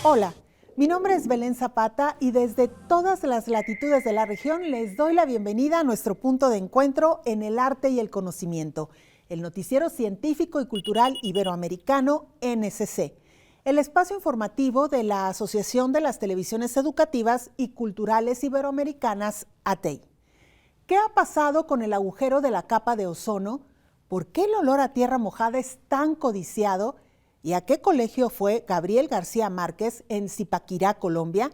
Hola, mi nombre es Belén Zapata y desde todas las latitudes de la región les doy la bienvenida a nuestro punto de encuentro en el arte y el conocimiento, el noticiero científico y cultural iberoamericano NSC, el espacio informativo de la Asociación de las Televisiones Educativas y Culturales Iberoamericanas, ATEI. ¿Qué ha pasado con el agujero de la capa de ozono? ¿Por qué el olor a tierra mojada es tan codiciado? ¿Y a qué colegio fue Gabriel García Márquez en Zipaquirá, Colombia?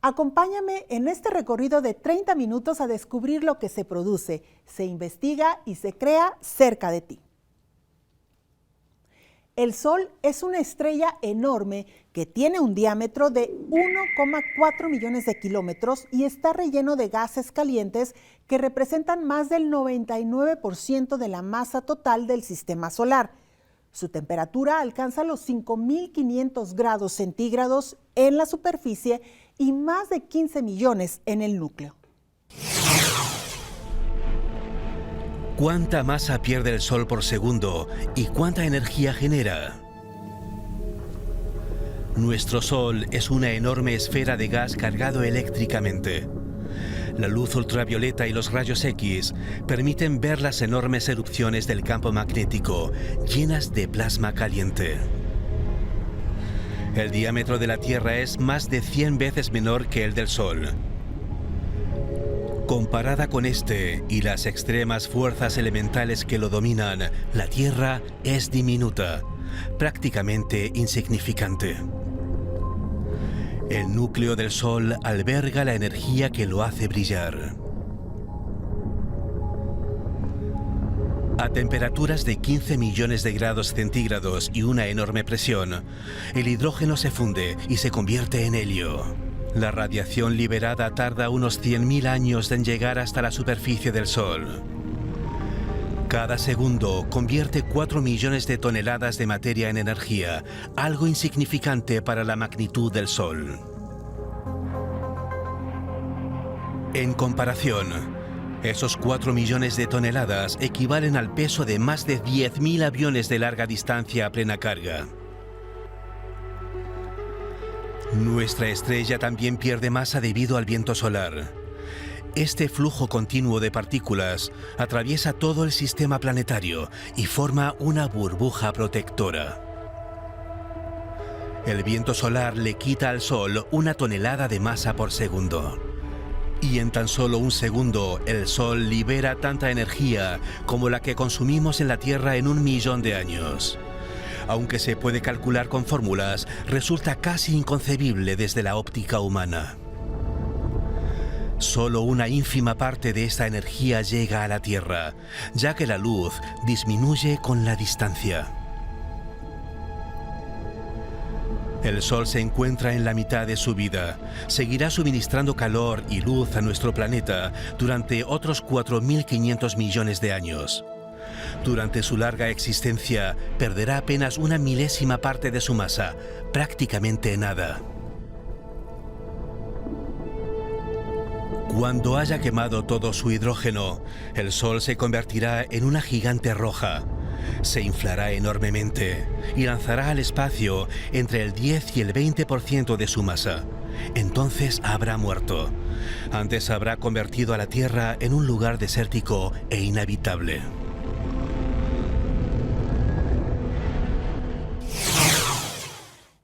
Acompáñame en este recorrido de 30 minutos a descubrir lo que se produce, se investiga y se crea cerca de ti. El Sol es una estrella enorme que tiene un diámetro de 1,4 millones de kilómetros y está relleno de gases calientes que representan más del 99% de la masa total del sistema solar. Su temperatura alcanza los 5.500 grados centígrados en la superficie y más de 15 millones en el núcleo. ¿Cuánta masa pierde el Sol por segundo y cuánta energía genera? Nuestro Sol es una enorme esfera de gas cargado eléctricamente. La luz ultravioleta y los rayos X permiten ver las enormes erupciones del campo magnético, llenas de plasma caliente. El diámetro de la Tierra es más de 100 veces menor que el del Sol. Comparada con este y las extremas fuerzas elementales que lo dominan, la Tierra es diminuta, prácticamente insignificante. El núcleo del Sol alberga la energía que lo hace brillar. A temperaturas de 15 millones de grados centígrados y una enorme presión, el hidrógeno se funde y se convierte en helio. La radiación liberada tarda unos 100.000 años en llegar hasta la superficie del Sol. Cada segundo convierte 4 millones de toneladas de materia en energía, algo insignificante para la magnitud del Sol. En comparación, esos 4 millones de toneladas equivalen al peso de más de 10.000 aviones de larga distancia a plena carga. Nuestra estrella también pierde masa debido al viento solar. Este flujo continuo de partículas atraviesa todo el sistema planetario y forma una burbuja protectora. El viento solar le quita al Sol 1 tonelada de masa por segundo. Y en tan solo un segundo, el Sol libera tanta energía como la que consumimos en la Tierra en 1 millón de años. Aunque se puede calcular con fórmulas, resulta casi inconcebible desde la óptica humana. Solo una ínfima parte de esta energía llega a la Tierra, ya que la luz disminuye con la distancia. El Sol se encuentra en la mitad de su vida. Seguirá suministrando calor y luz a nuestro planeta durante otros 4.500 millones de años. Durante su larga existencia, perderá apenas 1 milésima parte de su masa, prácticamente nada. Cuando haya quemado todo su hidrógeno, el Sol se convertirá en una gigante roja. Se inflará enormemente y lanzará al espacio entre el 10 y el 20% de su masa. Entonces habrá muerto. Antes habrá convertido a la Tierra en un lugar desértico e inhabitable.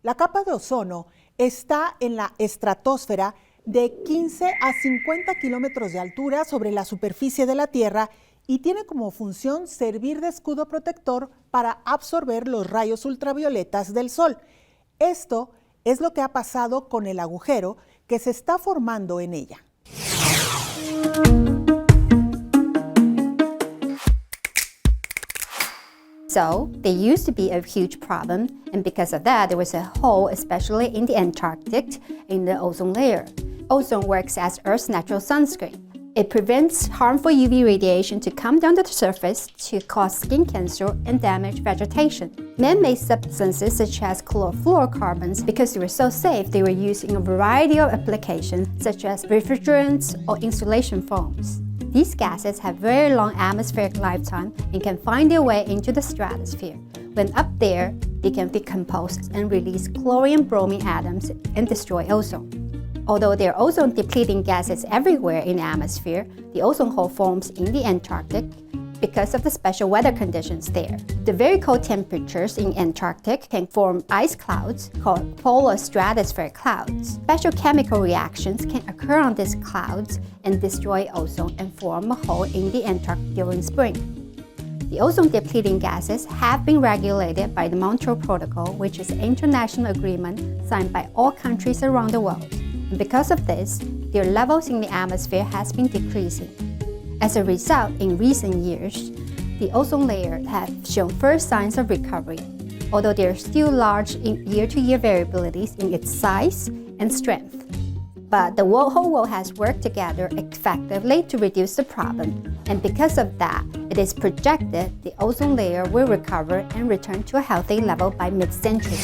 La capa de ozono está en la estratosfera de 15 a 50 kilómetros de altura sobre la superficie de la Tierra y tiene como función servir de escudo protector para absorber los rayos ultravioletas del Sol. Esto es lo que ha pasado con el agujero que se está formando en ella. So, they used to be a huge problem, and because of that, there was a hole, especially in the Antarctic, in the ozone layer. Ozone works as Earth's natural sunscreen. It prevents harmful UV radiation to come down to the surface to cause skin cancer and damage vegetation. Man-made substances such as chlorofluorocarbons, because they were so safe, they were used in a variety of applications such as refrigerants or insulation foams. These gases have very long atmospheric lifetime and can find their way into the stratosphere, When up there, they can decompose and release chlorine and bromine atoms and destroy ozone. Although there are ozone-depleting gases everywhere in the atmosphere, the ozone hole forms in the Antarctic because of the special weather conditions there. The very cold temperatures in Antarctic can form ice clouds called polar stratospheric clouds. Special chemical reactions can occur on these clouds and destroy ozone and form a hole in the Antarctic during spring. The ozone-depleting gases have been regulated by the Montreal Protocol, which is an international agreement signed by all countries around the world. And because of this, their levels in the atmosphere has been decreasing. As a result, in recent years, the ozone layer has shown first signs of recovery, although there are still large year-to-year variabilities in its size and strength. But the whole world has worked together effectively to reduce the problem, and because of that, it is projected the ozone layer will recover and return to a healthy level by mid-century.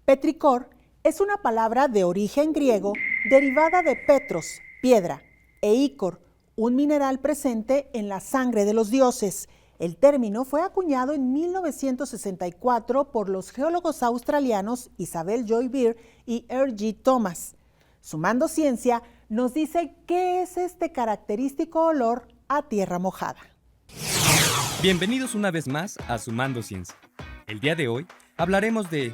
Petricor es una palabra de origen griego derivada de petros, piedra, e ícor, un mineral presente en la sangre de los dioses. El término fue acuñado en 1964 por los geólogos australianos Isabel Joy Beer y R.G. Thomas. Sumando Ciencia nos dice qué es este característico olor a tierra mojada. Bienvenidos una vez más a Sumando Ciencia. El día de hoy hablaremos de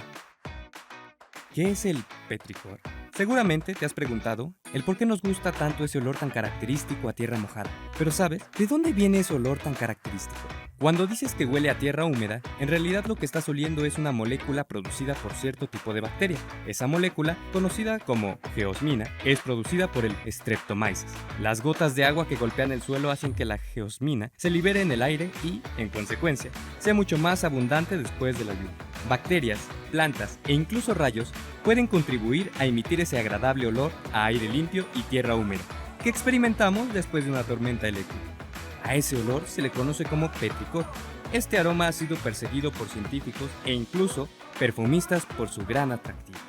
¿qué es el petricor? Seguramente te has preguntado el por qué nos gusta tanto ese olor tan característico a tierra mojada. Pero ¿sabes de dónde viene ese olor tan característico? Cuando dices que huele a tierra húmeda, en realidad lo que estás oliendo es una molécula producida por cierto tipo de bacteria. Esa molécula, conocida como geosmina, es producida por el Streptomyces. Las gotas de agua que golpean el suelo hacen que la geosmina se libere en el aire y, en consecuencia, sea mucho más abundante después de la lluvia. Bacterias, plantas e incluso rayos pueden contribuir a emitir ese agradable olor a aire limpio y tierra húmeda que experimentamos después de una tormenta eléctrica. A ese olor se le conoce como petricor. Este aroma ha sido perseguido por científicos e incluso perfumistas por su gran atractivo.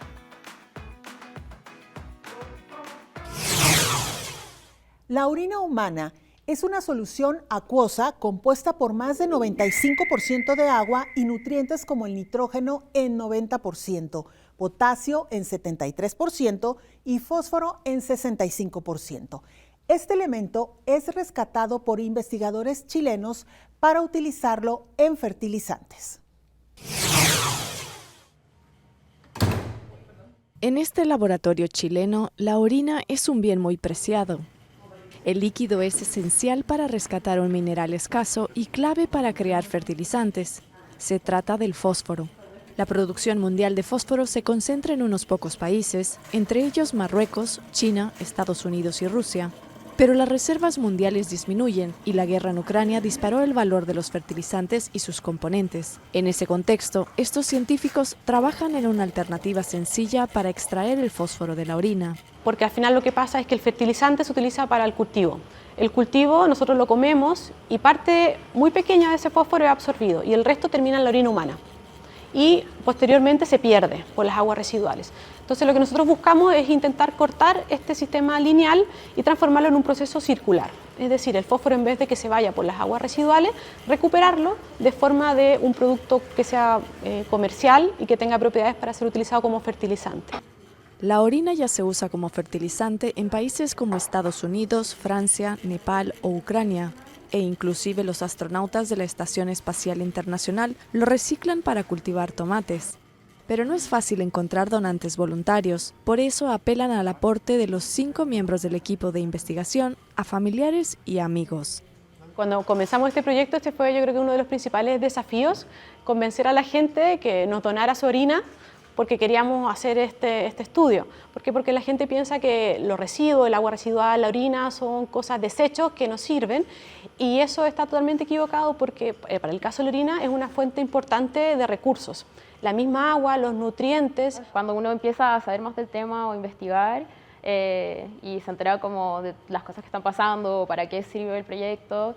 La orina humana es una solución acuosa compuesta por más de 95% de agua y nutrientes como el nitrógeno en 90%, potasio en 73% y fósforo en 65%. Este elemento es rescatado por investigadores chilenos para utilizarlo en fertilizantes. En este laboratorio chileno, la orina es un bien muy preciado. El líquido es esencial para rescatar un mineral escaso y clave para crear fertilizantes. Se trata del fósforo. La producción mundial de fósforo se concentra en unos pocos países, entre ellos Marruecos, China, Estados Unidos y Rusia. Pero las reservas mundiales disminuyen y la guerra en Ucrania disparó el valor de los fertilizantes y sus componentes. En ese contexto, estos científicos trabajan en una alternativa sencilla para extraer el fósforo de la orina. Porque al final lo que pasa es que el fertilizante se utiliza para el cultivo. El cultivo nosotros lo comemos y parte muy pequeña de ese fósforo es absorbido y el resto termina en la orina humana. Y posteriormente se pierde por las aguas residuales. Entonces lo que nosotros buscamos es intentar cortar este sistema lineal y transformarlo en un proceso circular. Es decir, el fósforo en vez de que se vaya por las aguas residuales, recuperarlo de forma de un producto que sea comercial y que tenga propiedades para ser utilizado como fertilizante. La orina ya se usa como fertilizante en países como Estados Unidos, Francia, Nepal o Ucrania. E inclusive los astronautas de la Estación Espacial Internacional lo reciclan para cultivar tomates. Pero no es fácil encontrar donantes voluntarios, por eso apelan al aporte de los 5 miembros del equipo de investigación, a familiares y amigos. Cuando comenzamos este proyecto, este fue yo creo que uno de los principales desafíos, convencer a la gente que nos donara su orina, porque queríamos hacer este estudio. ¿Por qué? Porque la gente piensa que los residuos, el agua residual, la orina son cosas, desechos que nos sirven y eso está totalmente equivocado porque para el caso de la orina es una fuente importante de recursos. La misma agua, los nutrientes. Cuando uno empieza a saber más del tema o investigar y se entera como de las cosas que están pasando, para qué sirve el proyecto,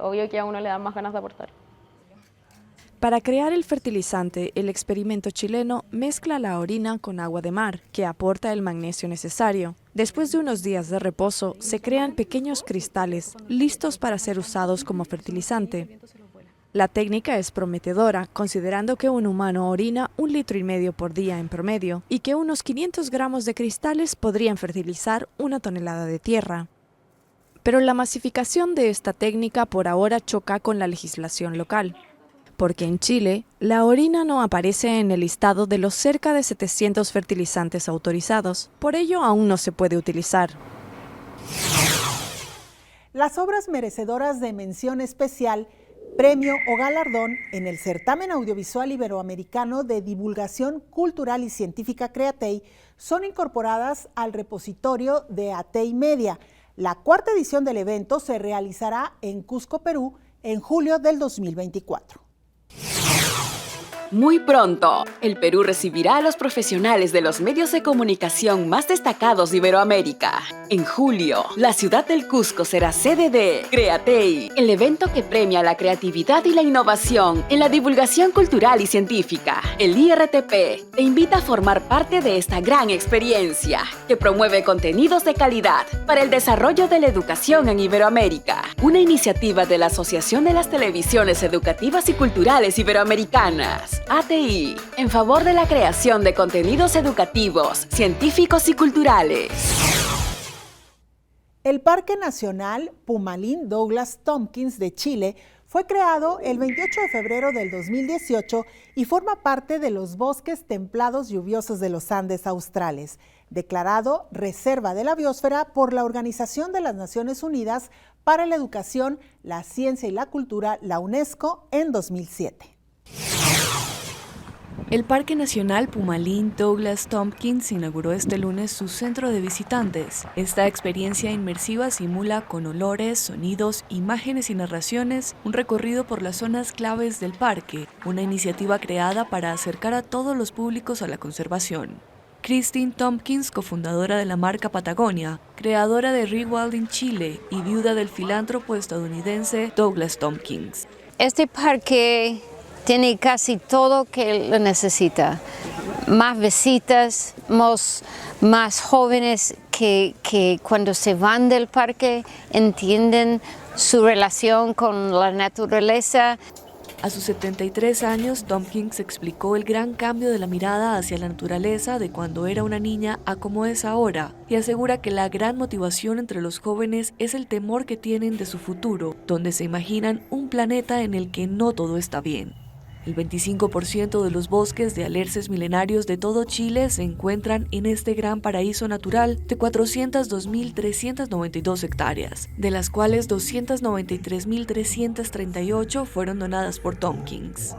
obvio que a uno le da más ganas de aportar. Para crear el fertilizante, el experimento chileno mezcla la orina con agua de mar, que aporta el magnesio necesario. Después de unos días de reposo, se crean pequeños cristales, listos para ser usados como fertilizante. La técnica es prometedora, considerando que un humano orina 1,5 litros por día en promedio y que unos 500 gramos de cristales podrían fertilizar 1 tonelada de tierra. Pero la masificación de esta técnica por ahora choca con la legislación local, porque en Chile la orina no aparece en el listado de los cerca de 700 fertilizantes autorizados, por ello aún no se puede utilizar. Las obras merecedoras de mención especial, premio o galardón en el Certamen Audiovisual Iberoamericano de Divulgación Cultural y Científica Createi son incorporadas al repositorio de Atei Media. La 4ª edición del evento se realizará en Cusco, Perú, en julio del 2024. Muy pronto, el Perú recibirá a los profesionales de los medios de comunicación más destacados de Iberoamérica. En julio, la ciudad del Cusco será sede de Createi, el evento que premia la creatividad y la innovación en la divulgación cultural y científica. El IRTP te invita a formar parte de esta gran experiencia, que promueve contenidos de calidad para el desarrollo de la educación en Iberoamérica. Una iniciativa de la Asociación de las Televisiones Educativas y Culturales Iberoamericanas. ATI, en favor de la creación de contenidos educativos, científicos y culturales. El Parque Nacional Pumalín Douglas Tompkins de Chile fue creado el 28 de febrero del 2018 y forma parte de los bosques templados lluviosos de los Andes australes, declarado Reserva de la Biosfera por la Organización de las Naciones Unidas para la Educación, la Ciencia y la Cultura, la UNESCO, en 2007. El Parque Nacional Pumalín Douglas Tompkins inauguró este lunes su centro de visitantes. Esta experiencia inmersiva simula con olores, sonidos, imágenes y narraciones un recorrido por las zonas claves del parque, una iniciativa creada para acercar a todos los públicos a la conservación. Christine Tompkins, cofundadora de la marca Patagonia, creadora de Rewilding Chile y viuda del filántropo estadounidense Douglas Tompkins. Este parque tiene casi todo que lo necesita. Más visitas, más jóvenes que cuando se van del parque entienden su relación con la naturaleza. A sus 73 años, Tompkins explicó el gran cambio de la mirada hacia la naturaleza de cuando era una niña a como es ahora, y asegura que la gran motivación entre los jóvenes es el temor que tienen de su futuro, donde se imaginan un planeta en el que no todo está bien. El 25% de los bosques de alerces milenarios de todo Chile se encuentran en este gran paraíso natural de 402.392 hectáreas, de las cuales 293.338 fueron donadas por Tompkins.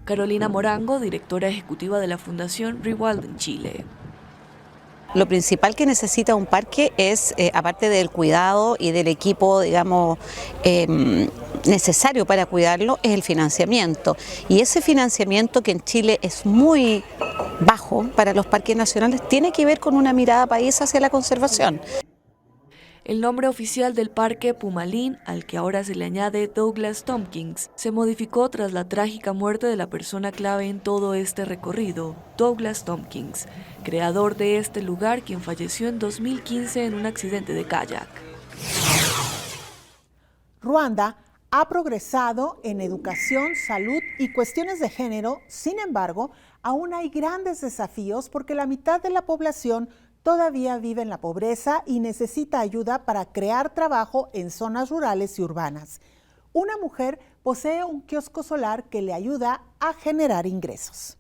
Carolina Morango, directora ejecutiva de la Fundación Rewilding Chile. Lo principal que necesita un parque es, aparte del cuidado y del equipo, digamos, necesario para cuidarlo, es el financiamiento. Y ese financiamiento, que en Chile es muy bajo para los parques nacionales, tiene que ver con una mirada país hacia la conservación. El nombre oficial del parque Pumalín, al que ahora se le añade Douglas Tompkins, se modificó tras la trágica muerte de la persona clave en todo este recorrido, Douglas Tompkins, creador de este lugar, quien falleció en 2015 en un accidente de kayak. Ruanda ha progresado en educación, salud y cuestiones de género. Sin embargo, aún hay grandes desafíos porque la mitad de la población todavía vive en la pobreza y necesita ayuda para crear trabajo en zonas rurales y urbanas. Una mujer posee un kiosco solar que le ayuda a generar ingresos.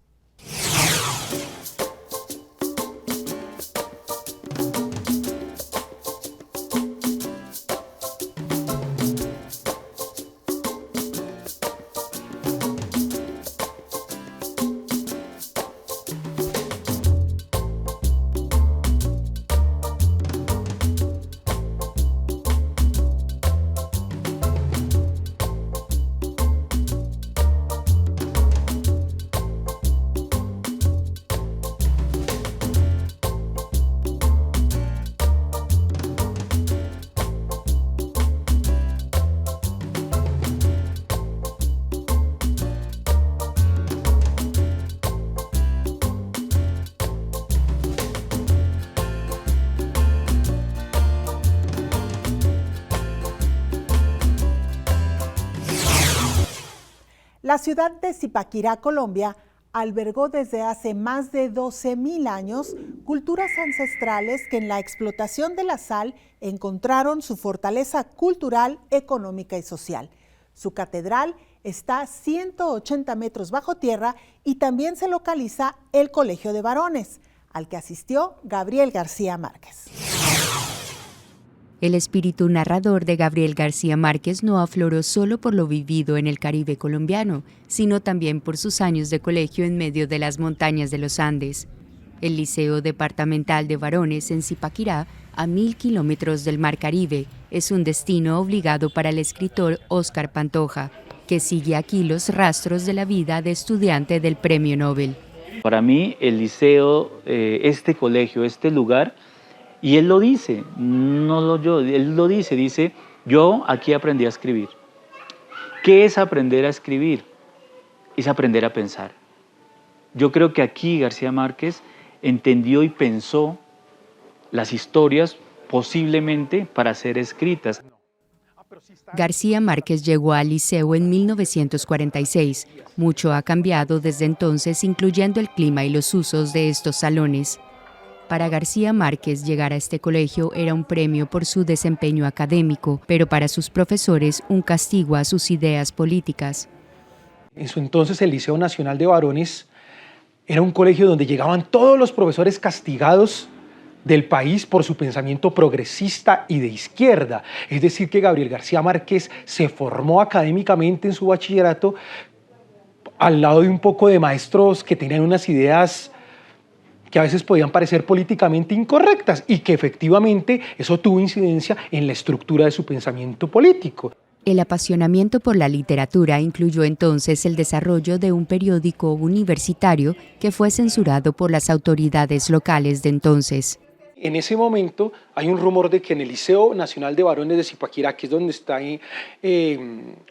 La ciudad de Zipaquirá, Colombia, albergó desde hace más de 12.000 años culturas ancestrales que en la explotación de la sal encontraron su fortaleza cultural, económica y social. Su catedral está a 180 metros bajo tierra y también se localiza el Colegio de Varones, al que asistió Gabriel García Márquez. El espíritu narrador de Gabriel García Márquez no afloró solo por lo vivido en el Caribe colombiano, sino también por sus años de colegio en medio de las montañas de los Andes. El Liceo Departamental de Varones en Zipaquirá, a 1000 kilómetros del Mar Caribe, es un destino obligado para el escritor Óscar Pantoja, que sigue aquí los rastros de la vida de estudiante del Premio Nobel. Para mí, el liceo, este colegio, este lugar, y él lo dice, él lo dice, yo aquí aprendí a escribir. ¿Qué es aprender a escribir? Es aprender a pensar. Yo creo que aquí García Márquez entendió y pensó las historias posiblemente para ser escritas. García Márquez llegó al liceo en 1946. Mucho ha cambiado desde entonces, incluyendo el clima y los usos de estos salones. Para García Márquez, llegar a este colegio era un premio por su desempeño académico, pero para sus profesores un castigo a sus ideas políticas. En su entonces el Liceo Nacional de Varones era un colegio donde llegaban todos los profesores castigados del país por su pensamiento progresista y de izquierda. Es decir, que Gabriel García Márquez se formó académicamente en su bachillerato al lado de un poco de maestros que tenían unas ideas que a veces podían parecer políticamente incorrectas y que efectivamente eso tuvo incidencia en la estructura de su pensamiento político. El apasionamiento por la literatura incluyó entonces el desarrollo de un periódico universitario que fue censurado por las autoridades locales de entonces. En ese momento hay un rumor de que en el Liceo Nacional de Varones de Zipaquirá, que es donde está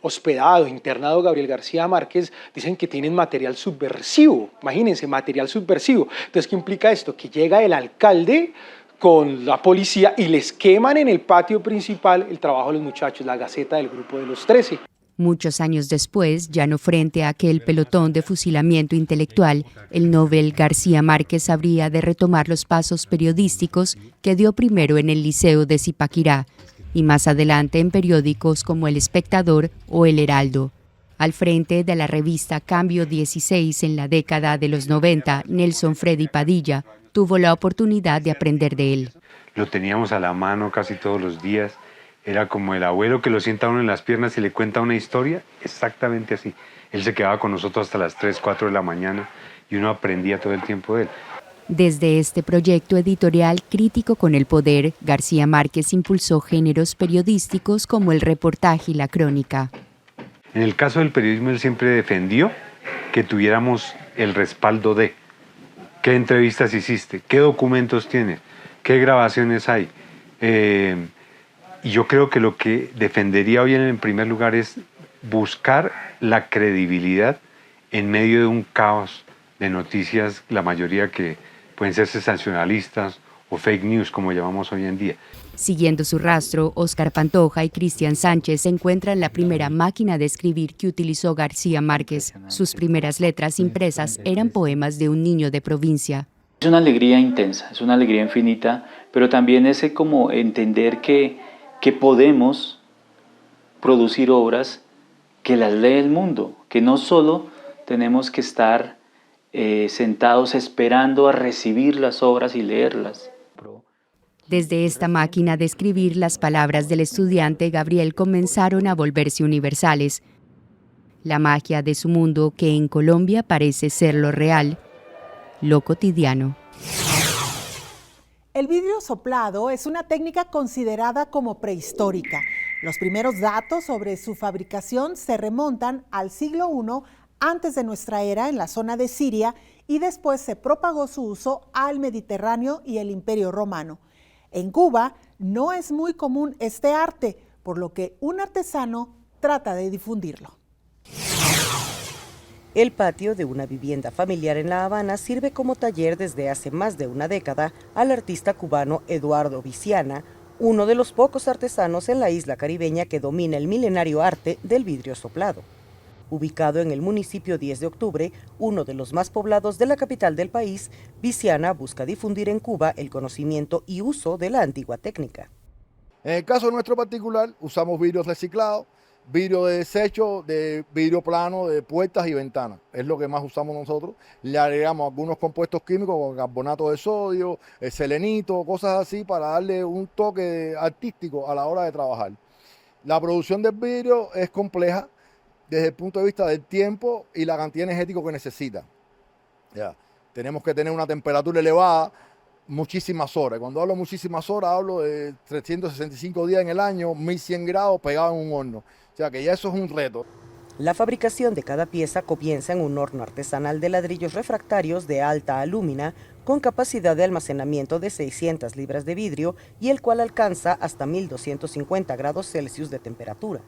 hospedado, internado Gabriel García Márquez, dicen que tienen material subversivo. Imagínense, material subversivo. Entonces, ¿qué implica esto? Que llega el alcalde con la policía y les queman en el patio principal el trabajo de los muchachos, la Gaceta del Grupo de los 13. Muchos años después, ya no frente a aquel pelotón de fusilamiento intelectual, el Nobel García Márquez habría de retomar los pasos periodísticos que dio primero en el Liceo de Zipaquirá y más adelante en periódicos como El Espectador o El Heraldo. Al frente de la revista Cambio 16 en la década de los 90, Nelson Freddy Padilla tuvo la oportunidad de aprender de él. Lo teníamos a la mano casi todos los días. Era como el abuelo que lo sienta a uno en las piernas y le cuenta una historia, exactamente así. Él se quedaba con nosotros hasta las 3, 4 de la mañana y uno aprendía todo el tiempo de él. Desde este proyecto editorial crítico con el poder, García Márquez impulsó géneros periodísticos como el reportaje y la crónica. En el caso del periodismo, él siempre defendió que tuviéramos el respaldo de qué entrevistas hiciste, qué documentos tienes, qué grabaciones hay. Y yo creo que lo que defendería hoy en primer lugar es buscar la credibilidad en medio de un caos de noticias, la mayoría que pueden ser sensacionalistas o fake news, como llamamos hoy en día. Siguiendo su rastro, Óscar Pantoja y Cristian Sánchez encuentran la primera máquina de escribir que utilizó García Márquez. Sus primeras letras impresas eran poemas de un niño de provincia. Es una alegría intensa, es una alegría infinita, pero también ese como entender que podemos producir obras que las lee el mundo, que no solo tenemos que estar sentados esperando a recibir las obras y leerlas. Desde esta máquina de escribir, las palabras del estudiante Gabriel comenzaron a volverse universales. La magia de su mundo que en Colombia parece ser lo real, lo cotidiano. El vidrio soplado es una técnica considerada como prehistórica. Los primeros datos sobre su fabricación se remontan al siglo I antes de nuestra era en la zona de Siria y después se propagó su uso al Mediterráneo y el Imperio Romano. En Cuba no es muy común este arte, por lo que un artesano trata de difundirlo. El patio de una vivienda familiar en La Habana sirve como taller desde hace más de una década al artista cubano Eduardo Viciana, uno de los pocos artesanos en la isla caribeña que domina el milenario arte del vidrio soplado. Ubicado en el municipio 10 de octubre, uno de los más poblados de la capital del país, Viciana busca difundir en Cuba el conocimiento y uso de la antigua técnica. En el caso nuestro particular, usamos vidrio reciclado, vidrio de desecho, de vidrio plano, de puertas y ventanas. Es lo que más usamos nosotros. Le agregamos algunos compuestos químicos como carbonato de sodio, selenito, cosas así para darle un toque artístico a la hora de trabajar. La producción del vidrio es compleja desde el punto de vista del tiempo y la cantidad energética que necesita. Ya. Tenemos que tener una temperatura elevada, muchísimas horas. Cuando hablo de muchísimas horas, hablo de 365 días en el año, 1100 grados pegado en un horno. O sea que ya eso es un reto. La fabricación de cada pieza comienza en un horno artesanal de ladrillos refractarios de alta alúmina con capacidad de almacenamiento de 600 libras de vidrio y el cual alcanza hasta 1250 grados Celsius de temperatura.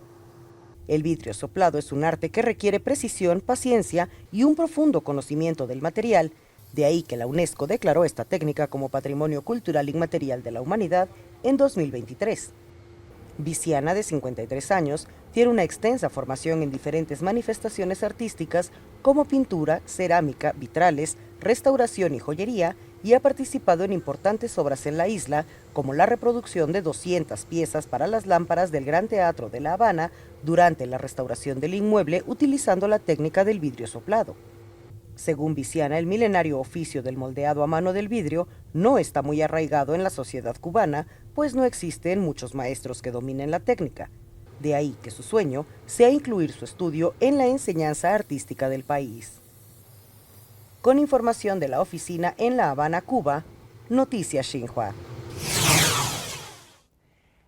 El vidrio soplado es un arte que requiere precisión, paciencia y un profundo conocimiento del material, de ahí que la UNESCO declaró esta técnica como Patrimonio Cultural Inmaterial de la Humanidad en 2023. Viciana, de 53 años, tiene una extensa formación en diferentes manifestaciones artísticas como pintura, cerámica, vitrales, restauración y joyería, y ha participado en importantes obras en la isla, como la reproducción de 200 piezas para las lámparas del Gran Teatro de La Habana durante la restauración del inmueble utilizando la técnica del vidrio soplado. Según Viciana, el milenario oficio del moldeado a mano del vidrio no está muy arraigado en la sociedad cubana, pues no existen muchos maestros que dominen la técnica. De ahí que su sueño sea incluir su estudio en la enseñanza artística del país. Con información de la oficina en La Habana, Cuba, Noticias Xinhua.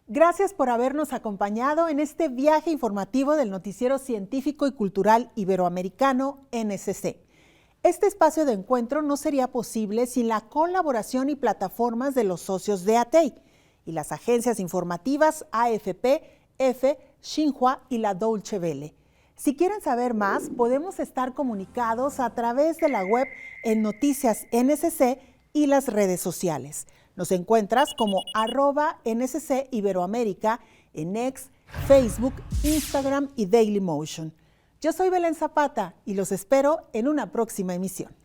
Gracias por habernos acompañado en este viaje informativo del Noticiero Científico y Cultural Iberoamericano, NSC. Este espacio de encuentro no sería posible sin la colaboración y plataformas de los socios de ATEI y las agencias informativas AFP, EFE, Xinhua y la Deutsche Welle. Si quieren saber más, podemos estar comunicados a través de la web en Noticias NSC y las redes sociales. Nos encuentras como @NSC Iberoamérica en X, Facebook, Instagram y Dailymotion. Yo soy Belén Zapata y los espero en una próxima emisión.